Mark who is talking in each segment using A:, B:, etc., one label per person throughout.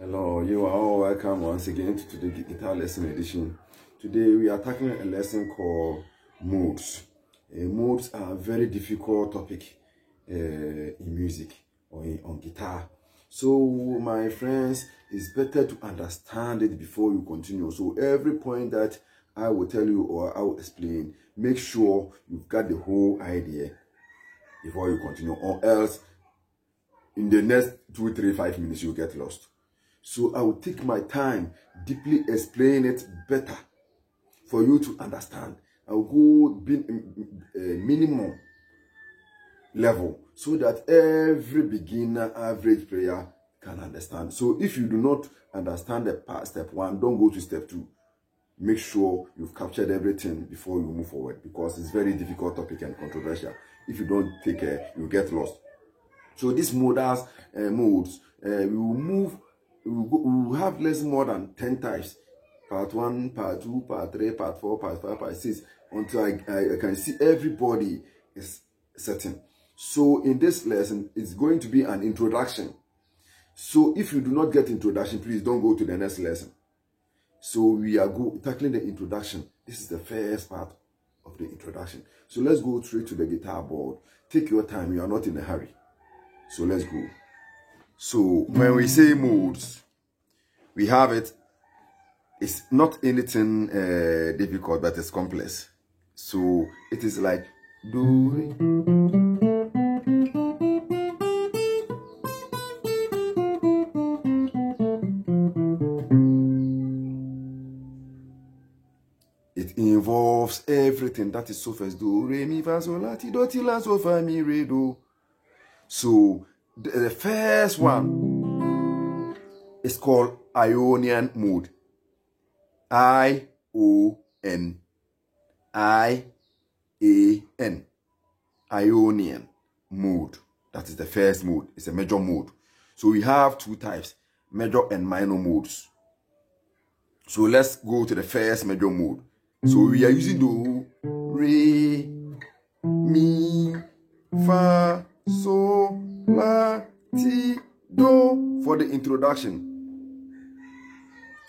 A: Hello, you are all welcome once again to the guitar lesson edition. Today we are tackling a lesson called modes. Modes are a very difficult topic in music or on guitar. So my friends, it's better to understand it before you continue. So every point that I will tell you or I will explain, make sure you've got the whole idea before you continue, or else in the next 2, 3, 5 minutes you'll get lost. So I will take my time, deeply explain it better for you to understand. I will go minimum level so that every beginner, average player can understand. So if you do not understand the step 1, don't go to step 2. Make sure you've captured everything before you move forward, because it's very difficult topic and controversial. If you don't take care, you get lost. So these modes, we will have less more than 10 types. Part 1, part 2, part 3, part 4, part 5, part 6, until I can see everybody is certain. So in this lesson, it's going to be an introduction. So if you do not get introduction, please don't go to the next lesson. So we are tackling the introduction. This is the first part of the introduction. So let's go straight to the guitar board. Take your time, you are not in a hurry. So let's go. So when we say modes, we have it. It's not anything difficult, but it's complex. So it is like do, re. It involves everything. That is so first do, re, mi, fa, sol, la, ti, do, ti, la, so, fa, mi, re, do. So the first one is called Ionian mode. I-O-N. I-A-N. Ionian mode. That is the first mode. It's a major mode. So we have 2 types, major and minor modes. So let's go to the first major mode. So we are using do, re, mi, fa, so, la, ti, do for the introduction,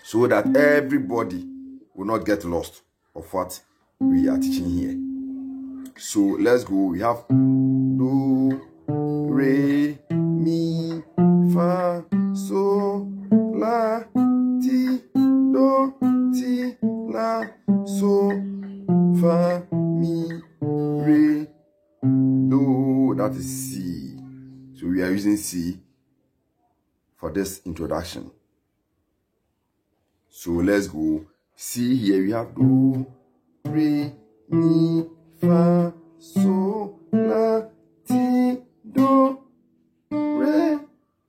A: so that everybody will not get lost of what we are teaching here. So let's go. We have do, re, mi, fa, so, la, ti, do, ti, la, so, fa, mi, re, do. That is C. So we are using C for this introduction. So let's go. C here we have do, re, mi, fa, so, la, ti, do, re,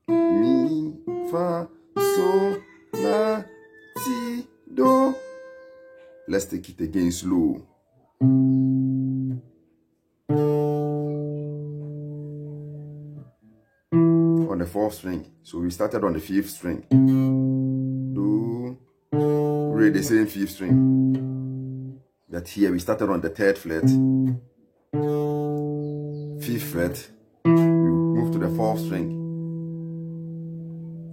A: mi, fa, so, la, ti, do. Let's take it again slow. On the 4th string. So we started on the 5th string. Do, re, the same 5th string. That here we started on the 3rd fret. 5th fret. We move to the 4th string.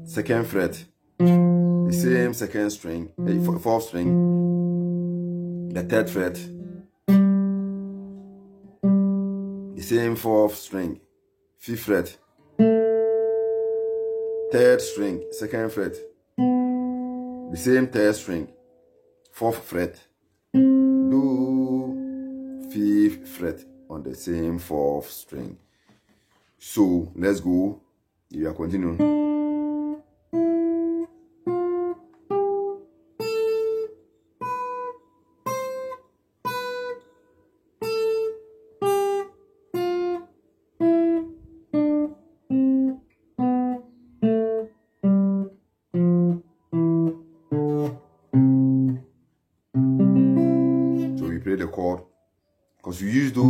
A: 2nd fret. The same 2nd string. The 4th string. The 3rd fret. The same 4th string. 5th fret. 3rd string, 2nd fret, the same 3rd string, 4th fret, do, 5th fret on the same 4th string. So let's go. We are continuing. The chord, because we use do,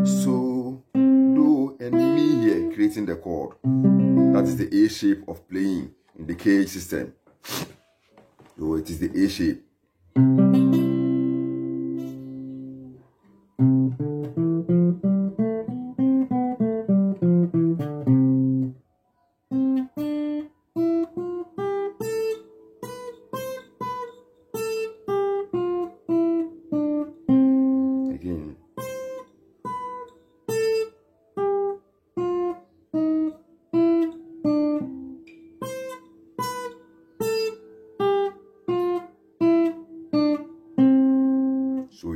A: so, do, and mi here, creating the chord. That is the A shape of playing in the KH system. So it is the A shape.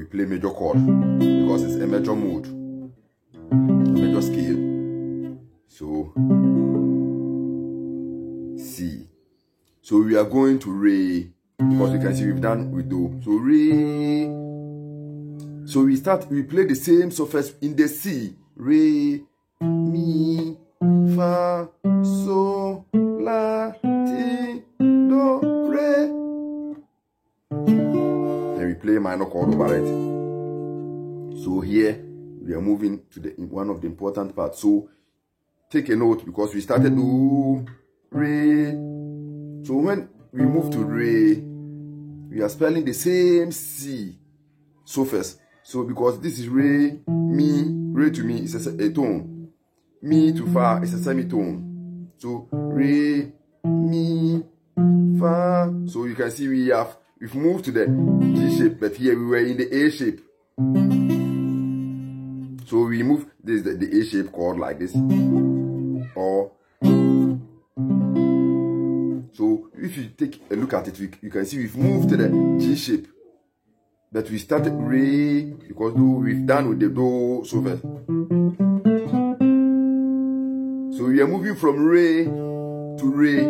A: play major chord because it's a major mode, a major scale. So C. So we are going to Re, because you can see we've done with Do. So Re. So we play the same surface in the C. Re, Mi, Fa, So, La, Ti, Do, Re. Then we play minor chord over it. So here we are moving to one of the important parts. So take a note, because we started Do, Re. So when we move to Re, we are spelling the same C surface. So because this is Re, Mi, Re to Mi is a tone. Mi to Fa is a semitone. So Re, Mi, Fa. So you can see we've moved to the G shape, but here we were in the A shape. So we move this the A shape chord like this. Or so if you take a look at it, you can see we've moved to the G shape. But we started Re, because we've done with the Do surface. So we are moving from Re to Re,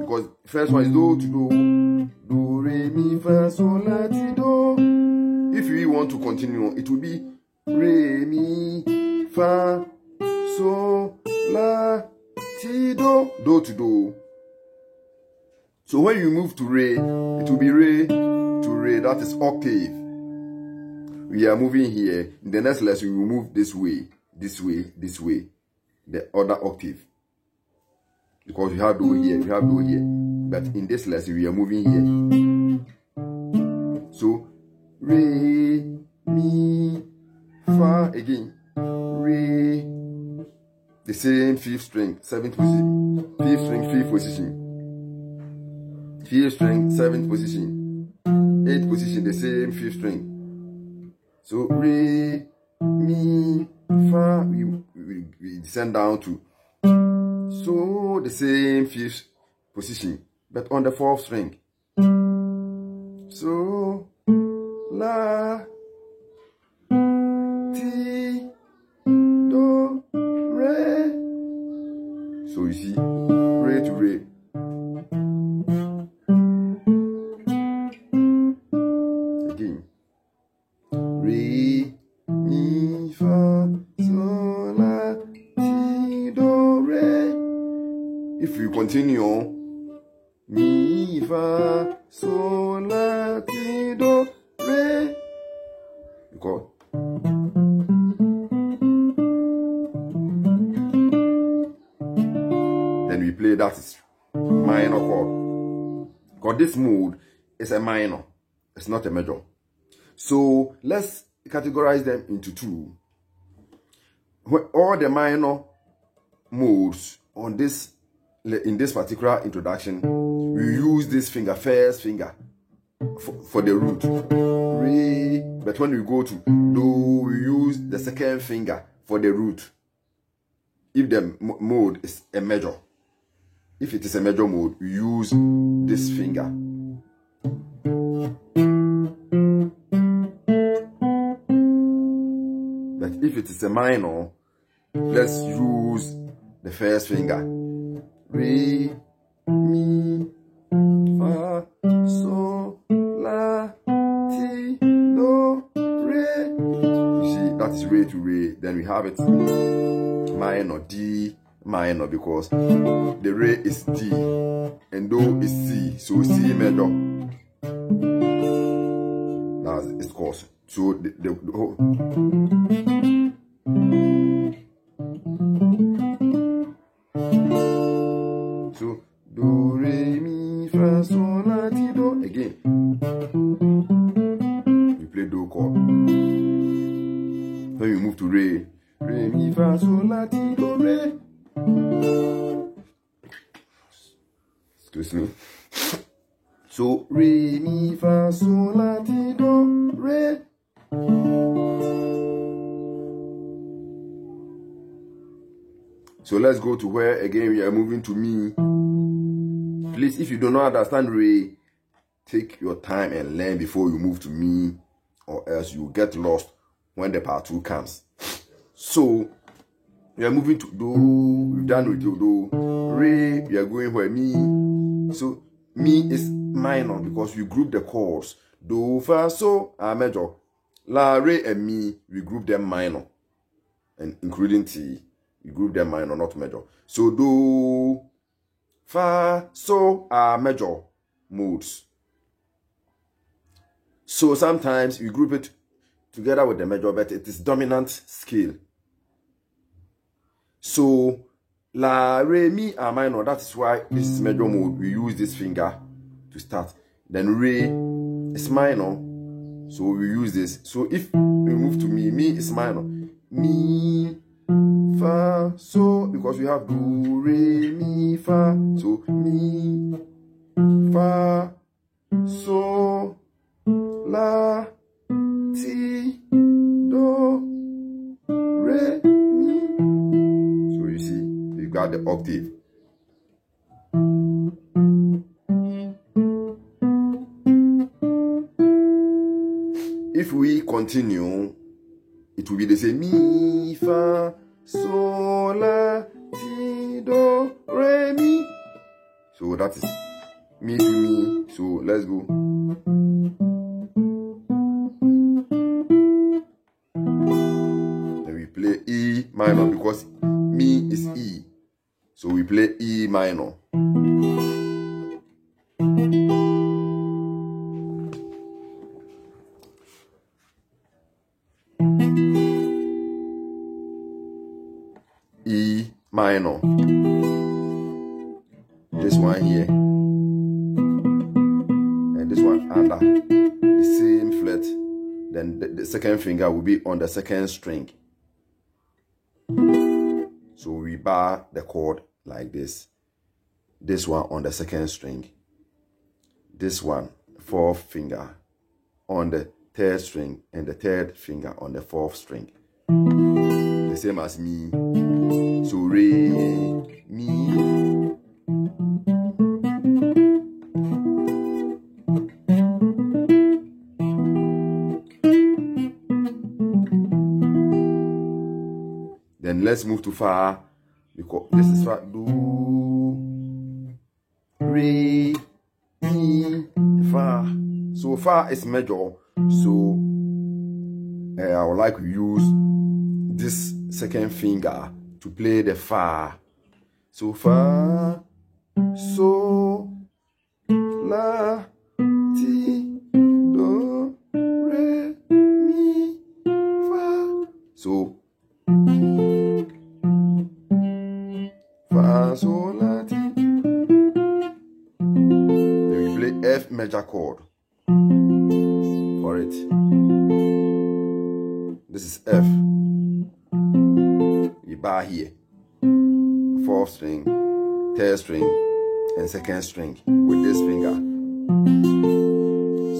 A: because first one is Do to Do. Do, Re, Mi, Fa, Sol, La, Ti, Do. If we want to continue, it will be Re, Mi, Fa, Sol, La, Ti, Do. Do to Do. So when you move to Re, it will be Re to Re, that is octave. We are moving here. In the next lesson, we will move this way, this way, this way, the other octave. Because we have Do here, we have Do here. But in this lesson, we are moving here. So, Re, Mi, Fa, again. Re, the same fifth string, seventh position. Fifth string, fifth position. Fifth string, seventh position. Eighth position, the same fifth string. So Re, Mi, Fa, we descend down to. So the same fifth position, but on the fourth string. So La, Ti, Do, Re. So you see, Re to Re. Re, Mi, Fa, Sol, La, Ti, Do, Re. If you continue, Mi, Fa, Sol, La, Ti, Do, Re. Because then we play that is minor chord. Because this mode is a minor, it's not a major. So let's categorize them into two. All the minor modes on this, in this particular introduction, we use this finger, first finger, for the root. Re, but when we go to Do, we use the second finger for the root. If the mode is a major, if it is a major mode, we use this finger. If it is a minor, let's use the first finger. Re, Mi, Fa, Sol, La, Ti, Do, Re. You see, that is Re to Re. Then we have it minor, D minor, because the Re is D and Do is C. So C major. That's its course. So the whole. So Do, Re, Mi, Fa, Sol, La, Ti, Do. Again, we play Do chord. When we move to Re, Re, Mi, Fa, Sol, La, Ti, Do, Re. Excuse me. So Re, Mi, Fa, Sol, La, Ti, Do, Re. So let's go to where again we are moving to Mi. Please, if you do not understand Re, take your time and learn before you move to Mi. or else you get lost when the part 2 comes. So we are moving to do. We've done with do. Re, we are going where mi. So mi is minor because we group the chords. Do, fa, so are major. La, re, and mi, we group them minor, and including T, we group them minor, not major. So do, fa, so are major modes. So sometimes we group it together with the major, but it is dominant scale. So la, re, mi are minor. That is why this is major mode. We use this finger to start. Then re is minor, so we use this. So if we move to mi is minor. Mi, fa, so, because we have do, re, mi, fa. So mi, fa, so, la, ti, do, re, mi. So you see, we got the octave. If we continue, it will be the same. Mi, fa, so, la, ti, do, re, mi. So that is mi to mi. So let's go. Then we play E minor because mi is E. So we play E minor. E minor. This one here. And this one under the same flat. Then the second finger will be on the second string. So we bar the chord like this. This one on the second string. This one, fourth finger on the third string, and the third finger on the fourth string. The same as mi. So re, mi. Then let's move to fa, because this is fa. Do, re, mi, fa. So fa is major. So I would like to use this second finger to play the fa. So fa, so, la, ti, do, re, mi, fa. So fa, so, la, ti. Then we play F major chord for it. This is F. We bar here. Fourth string, third string, and second string with this finger.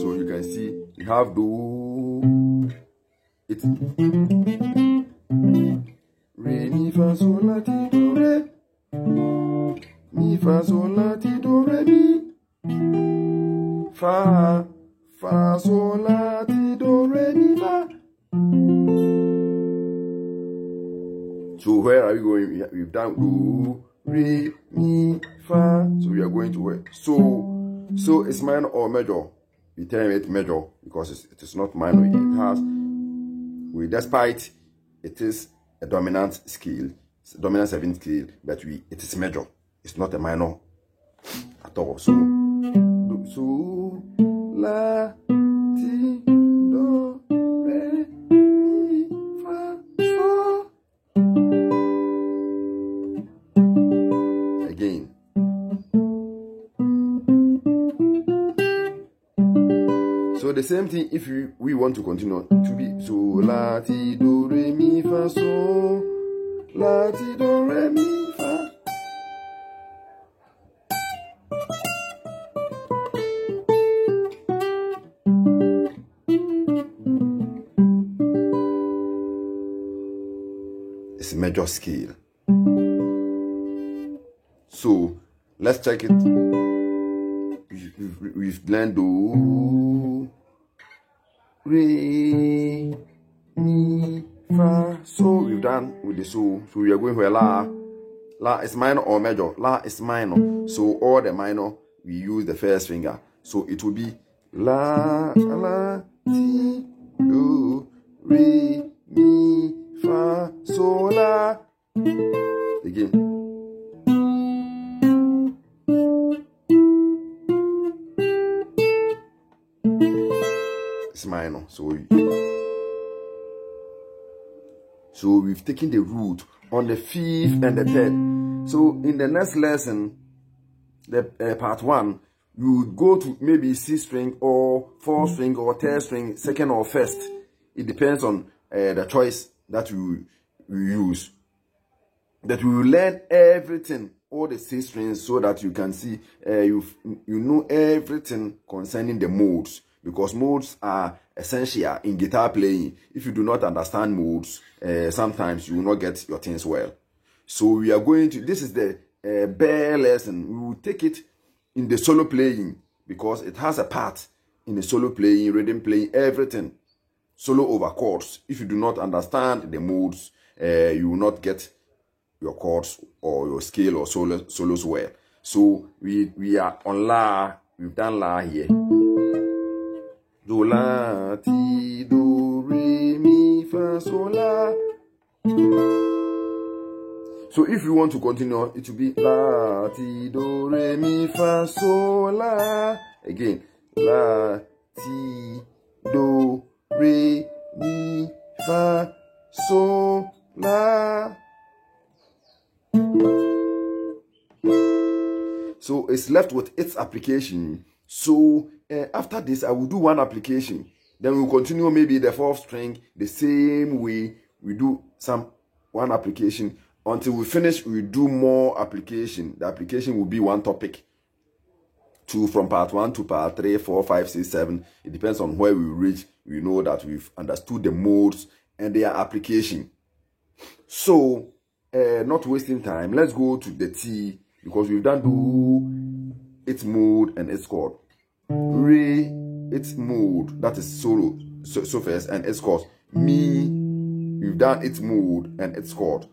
A: So you can see we have do. It. Re, mi, fa, sol, la, ti, do, re. Mi, fa, sol, la, ti, do, re, mi. Fa, fa, sol, la, ti, do, re, mi, fa. So where are we going? We've done do, re, mi, fa. So we are going to where? So it's minor or major. We term it major because it is not minor. It has, despite it is a dominant scale, it's a dominant 7th scale, but it is major. It's not a minor at all. So la, ti, do, re, mi, fa, so. Again. So the same thing if we want to continue to be so la, ti, do, re, mi, fa, so, la, ti, do, re, mi, fa. It's a major scale. So let's check it. We've learned do, re, mi, fa. So we've done with the so. So we are going where la. La is minor or major. La is minor. So all the minor, we use the first finger. So it will be la, la, ti, do, re, mi, fa, so, la. Again. It's minor. So we've taken the root on the 5th and the 3rd. So in the next lesson, the part 1, you would go to maybe C string or 4th string or 3rd string, 2nd or 1st. It depends on the choice that you use. That we will learn everything, all the C strings, so that you can see, you know everything concerning the modes. Because modes are essential in guitar playing. If you do not understand modes, sometimes you will not get your things well. So we are going to, this is the bare lesson. We will take it in the solo playing, because it has a part in the solo playing, rhythm playing, everything. Solo over chords. If you do not understand the modes, you will not get your chords or your scale or solos well. So we are on la. We've done la here. Do, la, ti, do, re, mi, fa, so, la. So if you want to continue, it will be la, ti, do, re, mi, fa, so, la. Again, la, ti, do, re, mi, fa, so, la. So it's left with its application. So after this, I will do one application. Then we'll continue maybe the 4th string the same way. We do one application until we finish. We do more application. The application will be one topic. 2 from part 1 to part 3, 4, 5, 6, 7. It depends on where we reach. We know that we've understood the modes and their application. So not wasting time, let's go to the T, because we've done do, its mode and its chord. Re, its mode, that is solo, so first, and its chord. Mi, we've done its mode and its chord.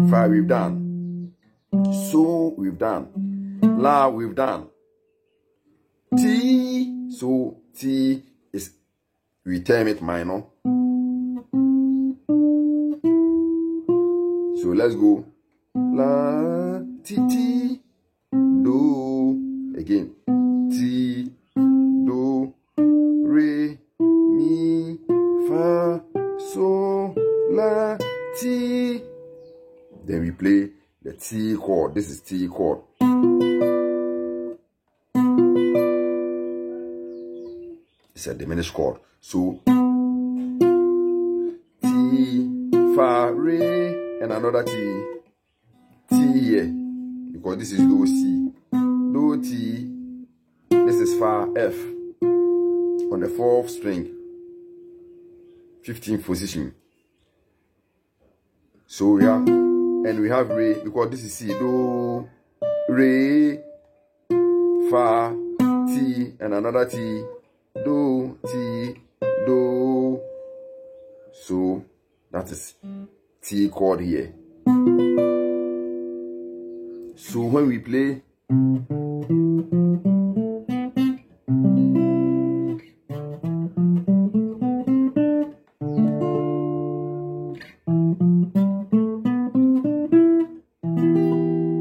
A: Fa, we've done. So, we've done. La, we've done. T, so T is, we term it minor. So let's go. La, ti, ti, do. Again. Ti, do, re, mi, fa, so, la, ti. Then we play the T chord. This is T chord. It's a diminished chord. So T, fa, re, and another T. T here. Because this is do C. Do T. This is fa, F. On the 4th string. 15th position. So we have, and we have re, because this is C. Do, re, fa, T, and another T. Do, T, do. So that is T chord here. So when we play,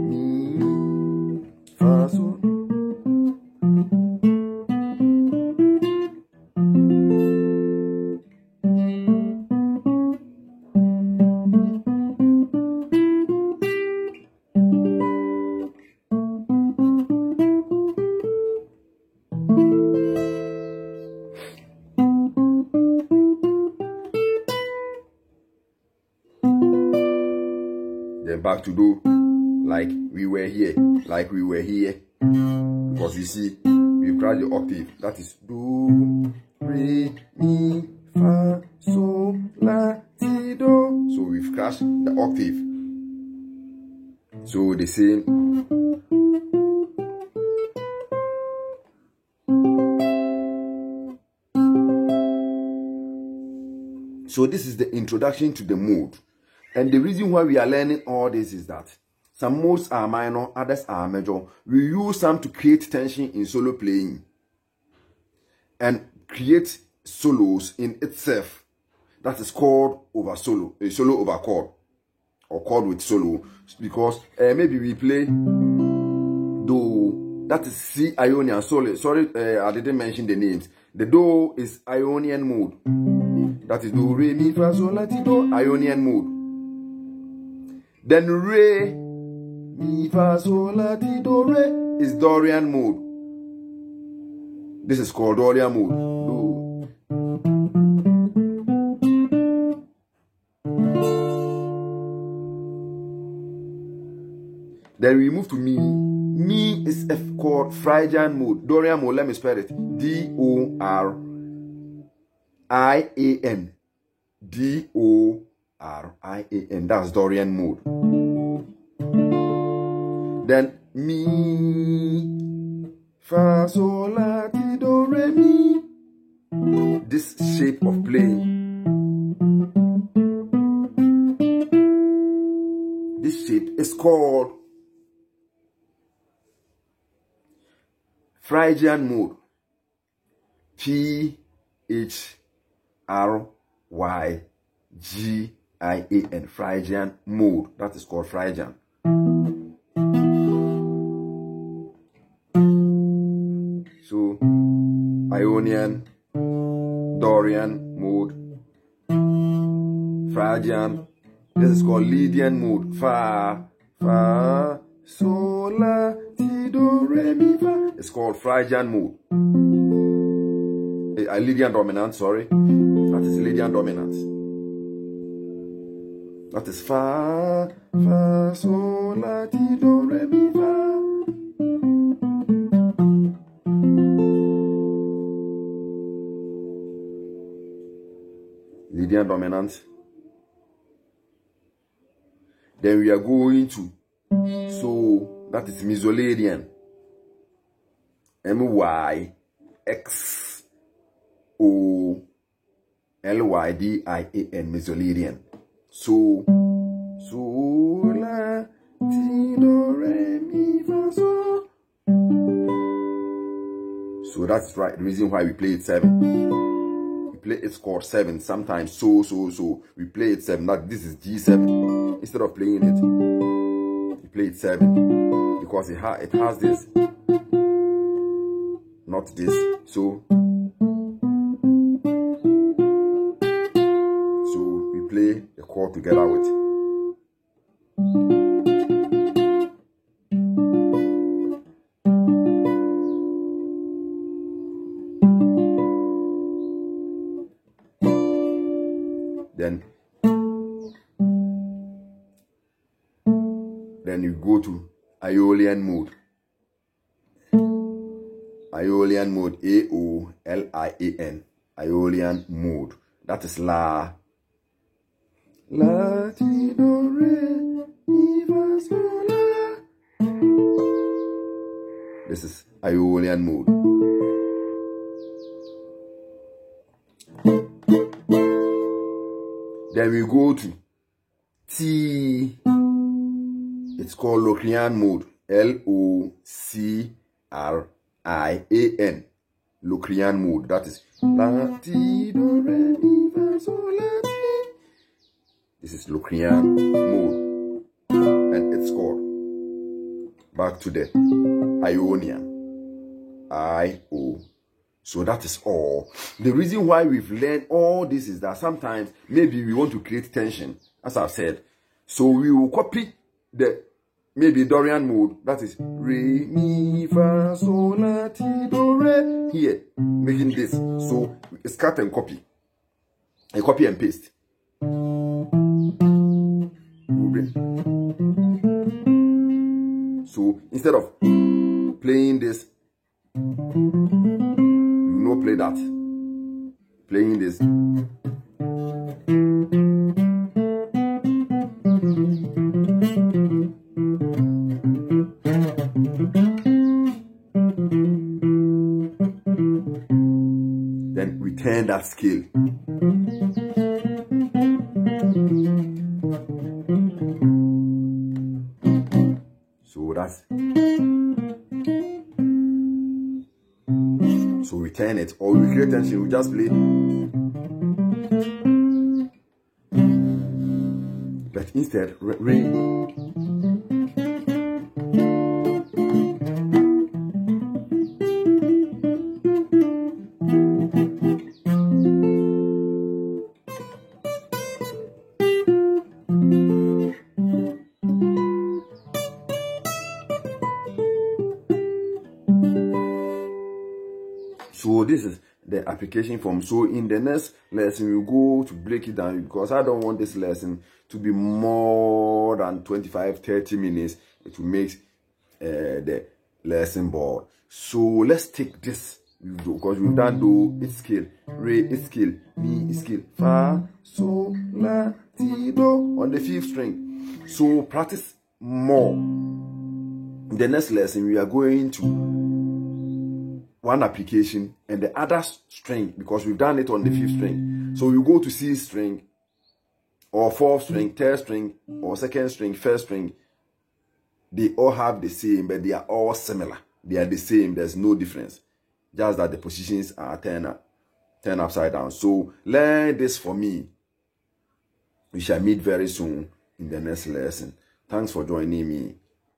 A: mi, fa, so. Then back to do, like we were here, because you see, we've tried the octave, that is do, re, mi, fa, so, la, ti, do. So we've crashed the octave. So the same. So this is the introduction to the mode. And the reason why we are learning all this is that some modes are minor, others are major. We use some to create tension in solo playing and create solos in itself. That is called over solo, a solo over chord, or chord with solo. Because maybe we play Do, that is C Ionian. Sorry, I didn't mention the names. The Do is Ionian mode. That is Do, Re, Mi, Fa, Sol, La, Ti, Do, Ionian mode. Then Re, Mi, Fa, Sol, La, Ti, Do, Re is Dorian mode. This is called Dorian mode. Do. Then we move to Mi. Mi is called Phrygian mode. Dorian mode, let me spell it. D-O-R-I-A-N. D-O-R-I-A-N. That's Dorian mode. Then Mi, Fa, Sol, La, Ti, Do, Re, Mi. This shape of playing. This shape is called Phrygian mode. P-H-R-Y-G-I-A-N. Phrygian mode. That is called Phrygian. So, Ionian, Dorian mode, Phrygian. This is called Lydian mode. Fa, Fa, Sol, La, Ti, Do, Re, Mi, Fa. It's called Phrygian mode. Lydian dominant, sorry. That is Lydian dominant. That is Fa, Fa, Sol, La, Ti, Do, Re, Mi, Fa. Lydian dominant. Then we are going to, so that is Mezzolydian. M-Y-X-O-L-Y-D-I-A-N. Mezzolydian. So, La, Ti, Do, Re, Mi, Fa, So. So that's right. The reason why we play it 7. We play it chord 7. Sometimes so. We play it 7. Now this is G7. Instead of playing it, we play it 7 because it has this, not this. So we play the chord together with. Then you go to Aeolian mode. Aeolian mode, A-O-L-I-A-N. Aeolian mode. That is La. La, Ti, Do, Re, Mi, Fa, Sol, La. This is Aeolian mode. Then we go to T. It's called Locrian mode. L-O-C-R-I-A-N. Locrian mode. That is La, Ti, Do, Re, Mi, Fa, Sol, La, Ti. This is Locrian mode. And it's called. Back to the Ionian. I-O. So that is all. The reason why we've learned all this is that sometimes maybe we want to create tension, as I've said. So we will copy the maybe Dorian mode. That is Re, Mi, Fa, Sol, La, Ti, Do, Re. Here, making this. So it's cut and copy. A copy and paste. So instead of playing this, you will play that. Playing this. Then we turn that scale. So we turn it, or we create tension, we just play. But instead, re. So this is the application form. So in the next lesson, we'll go to break it down, because I don't want this lesson to be more than 25-30 minutes. It will make the lesson board. So let's take this, because we've done do, it's scale, re, it's scale, mi, it's scale, fa, so, la, ti, do on the 5th string. So practice more. In the next lesson, we are going to one application and the other string, because we've done it on the 5th string. So you go to C string, or 4th string, 3rd string, or 2nd string, 1st string. They all have the same, but they are all similar. They are the same. There's no difference. Just that the positions are turned upside down. So learn this for me. We shall meet very soon in the next lesson. Thanks for joining me.